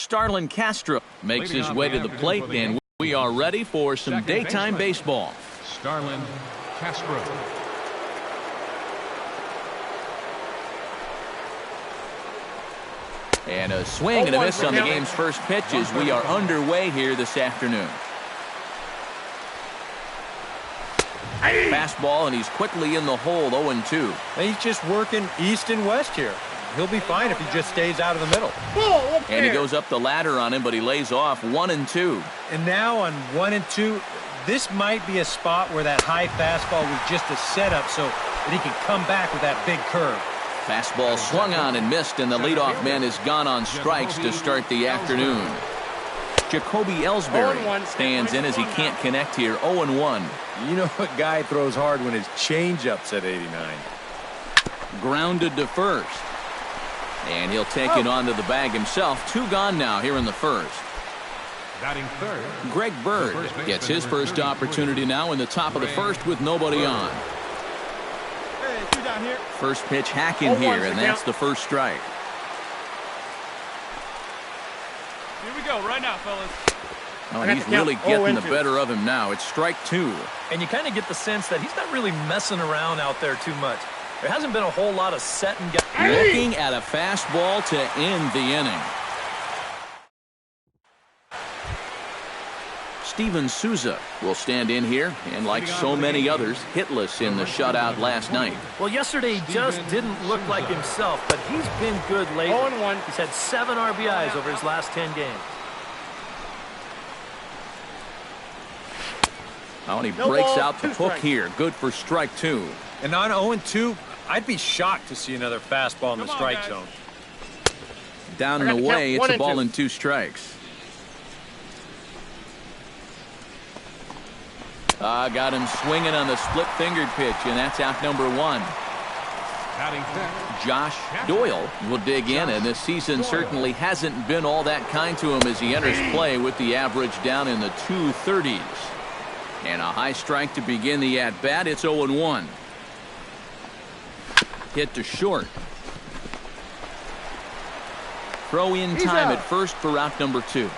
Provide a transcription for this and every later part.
Starlin Castro makes his way to the plate, and we are ready for some daytime baseball. Starlin Castro. And a swing and a miss on the game's first pitch as we are underway here this afternoon. Fastball, and he's quickly in the hole, 0-2. He's just working east and west here. He'll be fine if he just stays out of the middle. And he goes up the ladder on him, but he lays off 1-2. And now on 1-2, this might be a spot where that high fastball was just a setup so that he can come back with that big curve. Fastball swung on and missed, and the leadoff man is gone on strikes to start the afternoon. Jacoby Ellsbury stands in as he can't connect here, 0-1. You know what guy throws hard when his changeup's at 89. Grounded to first. And he'll take it onto the bag himself. 2 gone now here in the first. Batting third, Greg Bird gets his first opportunity now in the top of the first with nobody on. First pitch hacking here, and that's the first strike. Here we go right now, fellas. Oh, and he's really getting the better of him now. It's strike 2. And you kind of get the sense that he's not really messing around out there too much. There hasn't been a whole lot of set and get. Looking at a fastball to end the inning. Steven Souza will stand in here, and like so many others, hitless in the shutout last night. Well, yesterday he just didn't look like himself, but he's been good lately. 0-1. He's had 7 RBIs over his last 10 games. Oh, and he breaks out the hook here. Good for strike 2. And on 0-2, I'd be shocked to see another fastball in the strike zone. Down and away, it's a ball and 2 strikes. Got him swinging on the split-fingered pitch, and that's out number 1. Josh Doyle will dig in, and this season certainly hasn't been all that kind to him as he enters play with the average down in the 230s. And a high strike to begin the at-bat. It's 0-1. Hit to short. Throw in time at first for out number 2.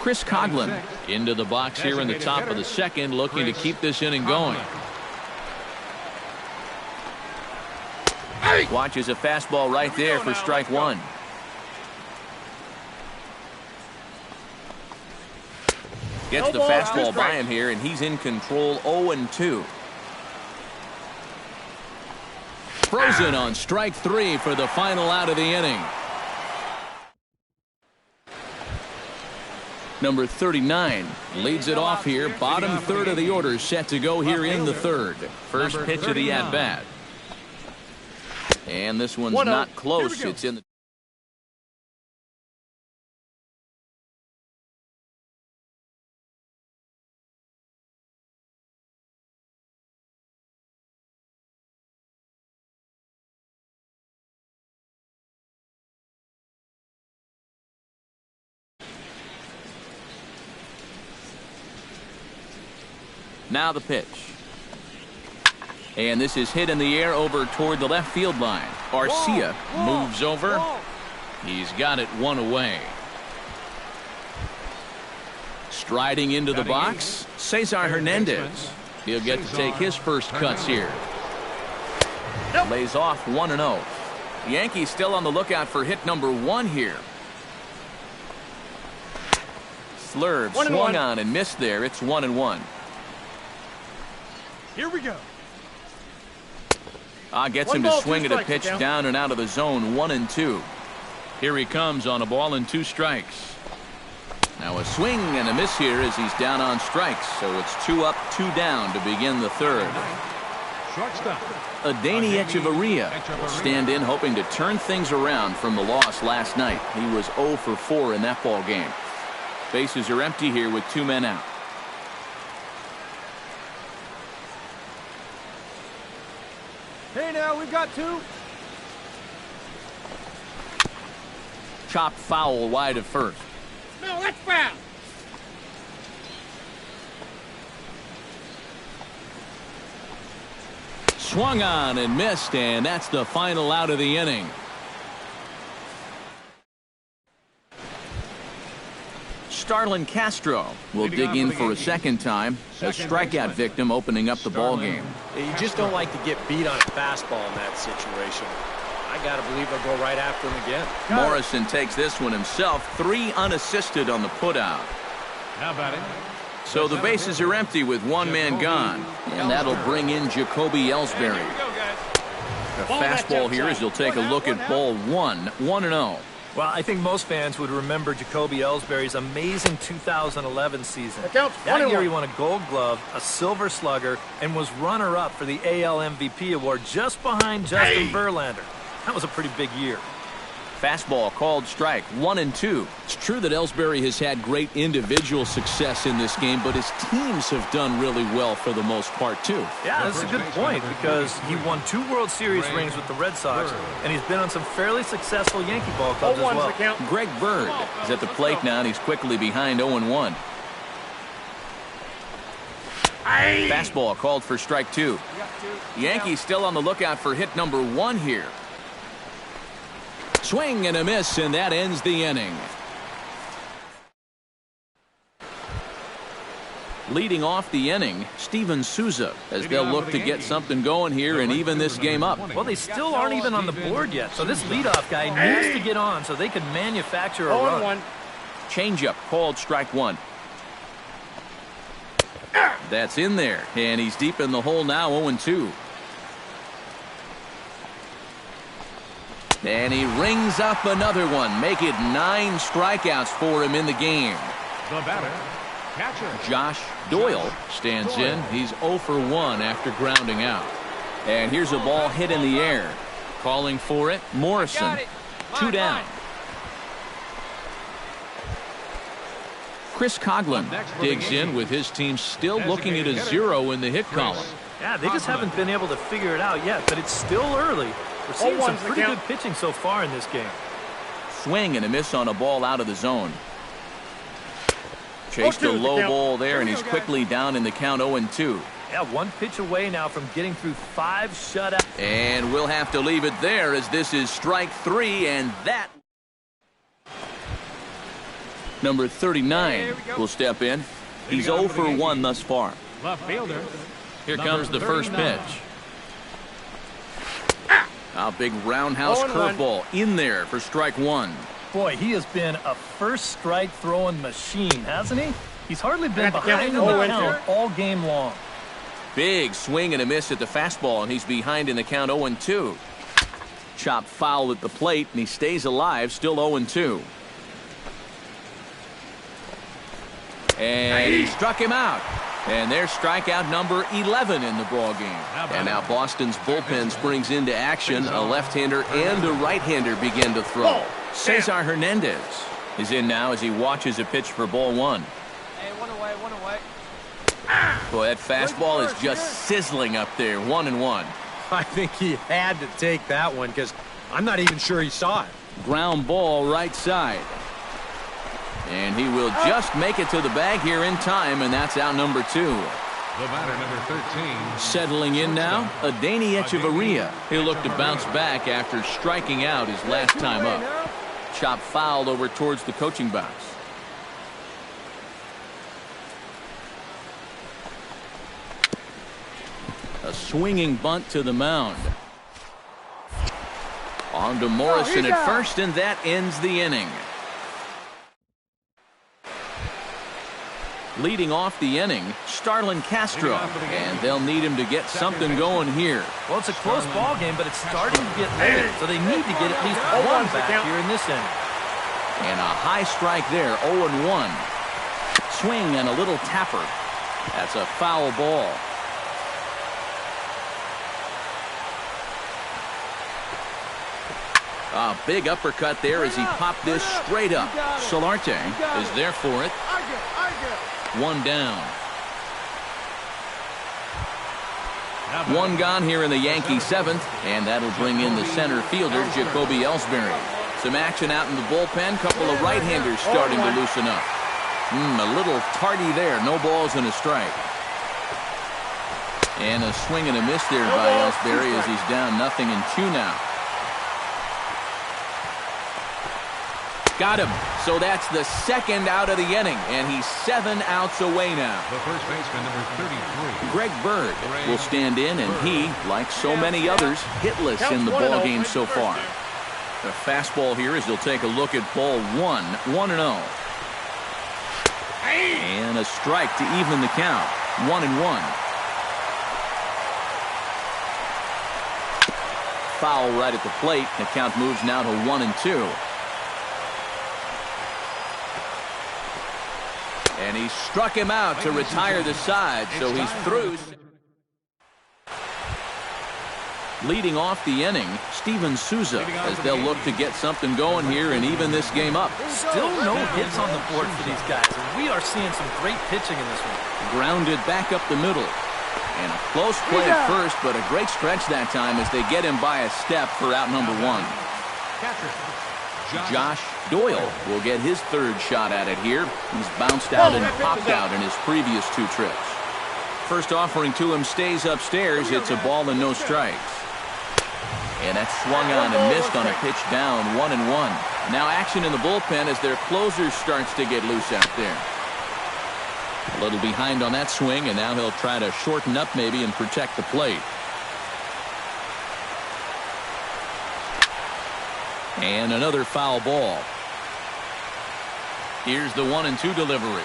Chris Coghlan into the box here in the top of the second, looking to keep this inning going. Watches a fastball right there for strike 1. Gets the fastball by him here, and he's in control, 0-2. Frozen on strike 3 for the final out of the inning. Number 39 leads it off here. Bottom third of the order set to go here in the third. First pitch of the at-bat. And this one's not close. It's in the... Now the pitch. And this is hit in the air over toward the left field line. Arcia moves over. He's got it 1 away. Striding into the box, Cesar Hernandez. He'll get to take his first cuts here. Lays off 1-0. Yankees still on the lookout for hit number 1 here. Slurve swung on and missed there. It's 1-1. Here we go. Gets him to swing at a pitch down and out of the zone, 1-2. Here he comes on a ball and 2 strikes. Now a swing and a miss here as he's down on strikes. So it's 2 up, 2 down to begin the third. Adeiny Echeverria will stand in hoping to turn things around from the loss last night. He was 0 for 4 in that ball game. Bases are empty here with 2 men out. Hey, now we've got 2. Chopped foul wide of first. No, that's foul. Swung on and missed, and that's the final out of the inning. Starlin Castro will dig in for a second time. A strikeout victim opening up the ball game. You just don't like to get beat on a fastball in that situation. I got to believe they'll go right after him again. Morrison takes this one himself. 3 unassisted on the putout. Now batting. So the bases are empty with one man gone. And that'll bring in Jacoby Ellsbury. A fastball here as he'll take a look at ball 1. 1-0. Well, I think most fans would remember Jacoby Ellsbury's amazing 2011 season. That year he won a Gold Glove, a Silver Slugger, and was runner-up for the AL MVP award just behind Justin Verlander. That was a pretty big year. Fastball called strike. 1-2. It's true that Ellsbury has had great individual success in this game, but his teams have done really well for the most part, too. Yeah, that's a good point because he won 2 World Series rings with the Red Sox, and he's been on some fairly successful Yankee ball clubs as well. Greg Bird is at the plate now, and he's quickly behind 0-1. Fastball called for strike 2. Yankees still on the lookout for hit number 1 here. Swing and a miss, and that ends the inning. Leading off the inning, Steven Souza, as they'll look to get something going here and even this game up. Well, they still aren't even on the board yet, so this leadoff guy needs to get on so they can manufacture a run. Changeup called strike 1. That's in there, and he's deep in the hole now, 0-2. And he rings up another one. Make it 9 strikeouts for him in the game. The batter, catcher. Josh Doyle stands in. He's 0 for 1 after grounding out. And here's a ball hit in the air. Calling for it, Morrison. 2 down. Chris Coughlin digs in with his team still looking at a 0 in the hit column. Yeah, they just haven't been able to figure it out yet, but it's still early. We're seeing some pretty good pitching so far in this game. Swing and a miss on a ball out of the zone. Chased a low ball there, and he's quickly down in the count 0-2. Yeah, 1 pitch away now from getting through 5 shutouts. And we'll have to leave it there as this is strike 3, and that. Number 39 will step in. He's 0 for 1 thus far. Left fielder. Here comes the first pitch. A big roundhouse curveball in there for strike 1. Boy, he has been a first strike throwing machine, hasn't he? He's hardly been behind in the count all game long. Big swing and a miss at the fastball, and he's behind in the count 0-2. Chopped foul at the plate, and he stays alive, still 0-2. And he struck him out. And there's strikeout number 11 in the ball game. And now Boston's bullpen springs into action. A left-hander and a right-hander begin to throw. Cesar Hernandez is in now as he watches a pitch for ball 1. Hey, one away. Boy, that fastball is just sizzling up there. 1-1. I think he had to take that one because I'm not even sure he saw it. Ground ball right side. And he will just make it to the bag here in time, and that's out number 2. The batter, number 13. Settling in now, Adeiny Echeverria. He'll look to bounce back after striking out his last time up. Chop fouled over towards the coaching box. A swinging bunt to the mound. On to Morrison at first, and that ends the inning. Leading off the inning, Starlin Castro, and they'll need him to get something going here. Well, it's a close ball game, but it's starting to get late, so they need to get at least 1 back here in this inning. And a high strike there, 0-1. Swing and a little tapper. That's a foul ball. A big uppercut there as he popped this straight up. Solarte is there for it. 1 down. 1 gone here in the Yankee 7th, and that'll bring in the center fielder, Jacoby Ellsbury. Some action out in the bullpen. Couple of right-handers starting to loosen up. A little tardy there. No balls and a strike. And a swing and a miss there by Ellsbury as he's down 0-2 now. Got him. So that's the second out of the inning, and he's 7 outs away now. The first baseman, number 33. Greg Bird will stand in, and he, like so many others, hitless in the ballgame so far. The fastball here as he'll take a look at ball 1, 1-0. And a strike to even the count, 1-1. Foul right at the plate. The count moves now to 1-2. And he struck him out to retire the side, so he's through. Leading off the inning, Steven Souza, as they'll look to get something going here and even this game up. Still no hits on the board for these guys, and we are seeing some great pitching in this one. Grounded back up the middle. And a close play at first, but a great stretch that time as they get him by a step for out number 1. Josh Doyle will get his third shot at it here. He's bounced out and popped out in his previous 2 trips. First offering to him stays upstairs. It's a ball and no strikes. And that's swung on and missed on a pitch down, 1-1. Now action in the bullpen as their closer starts to get loose out there. A little behind on that swing, and now he'll try to shorten up maybe and protect the plate. And another foul ball. Here's the 1-2 delivery.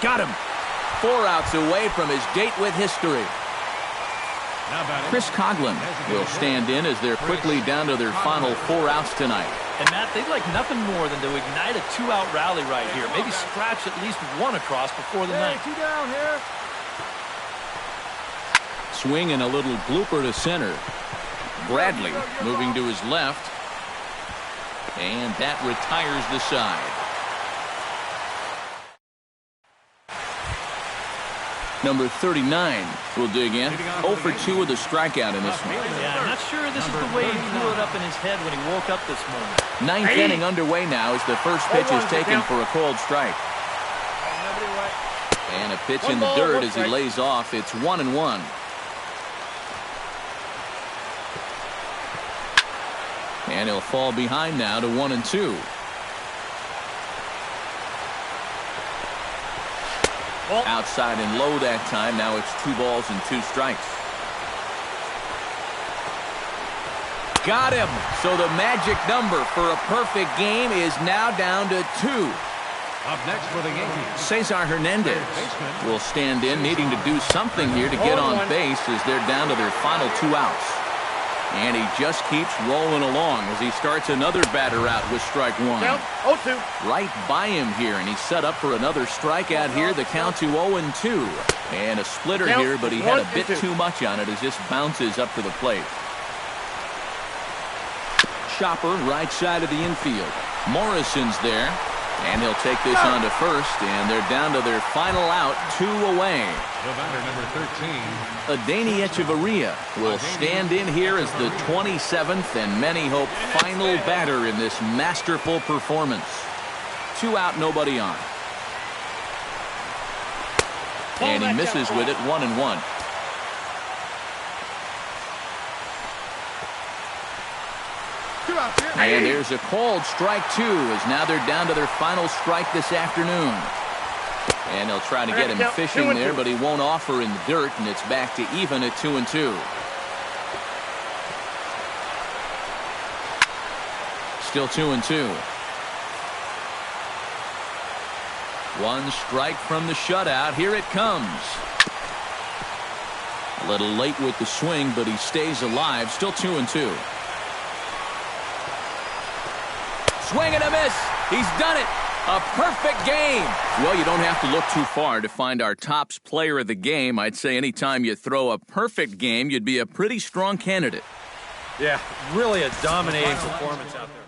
Got him. 4 outs away from his date with history. Chris Coughlin will stand in as they're quickly down to their final 4 outs tonight. And Matt, they'd like nothing more than to ignite a 2-out rally right here. Maybe scratch at least 1 across before the ninth. 2 down here. Swing and a little blooper to center. Bradley moving to his left. And that retires the side. Number 39 will dig in. 0 for 2 with a strikeout in this one. Yeah, I'm not sure this is the way he blew it up in his head when he woke up this morning. 9th inning underway now as the first pitch is taken for a cold strike. And a pitch in the dirt as he lays off. It's 1-1. And he'll fall behind now to 1-2. Outside and low that time. Now it's 2 balls and 2 strikes. Got him. So the magic number for a perfect game is now down to 2. Up next for the Yankees, Cesar Hernandez will stand in, needing to do something here to get on base as they're down to their final 2 outs. And he just keeps rolling along as he starts another batter out with strike 1. Count 0-2. Right by him here, and he's set up for another strikeout here. The count to 0-2. And a splitter here, but he had a bit too much on it as this bounces up to the plate. Chopper right side of the infield. Morrison's there, and he'll take this on to first, and they're down to their final out, 2 away. the batter, number 13. Adeiny Echeverria will stand in here as the 27th and many hope final batter in this masterful performance. 2 out, nobody on. And he misses with it, 1-1. And there's a called strike 2 as now they're down to their final strike this afternoon. And they'll try to get him fishing there, but he won't offer in the dirt, and it's back to even at 2-2. Still 2-2. 1 strike from the shutout. Here it comes. A little late with the swing, but he stays alive. Still 2-2. Swing and a miss. He's done it. A perfect game. Well, you don't have to look too far to find our tops player of the game. I'd say anytime you throw a perfect game, you'd be a pretty strong candidate. Yeah, really a dominating performance out there.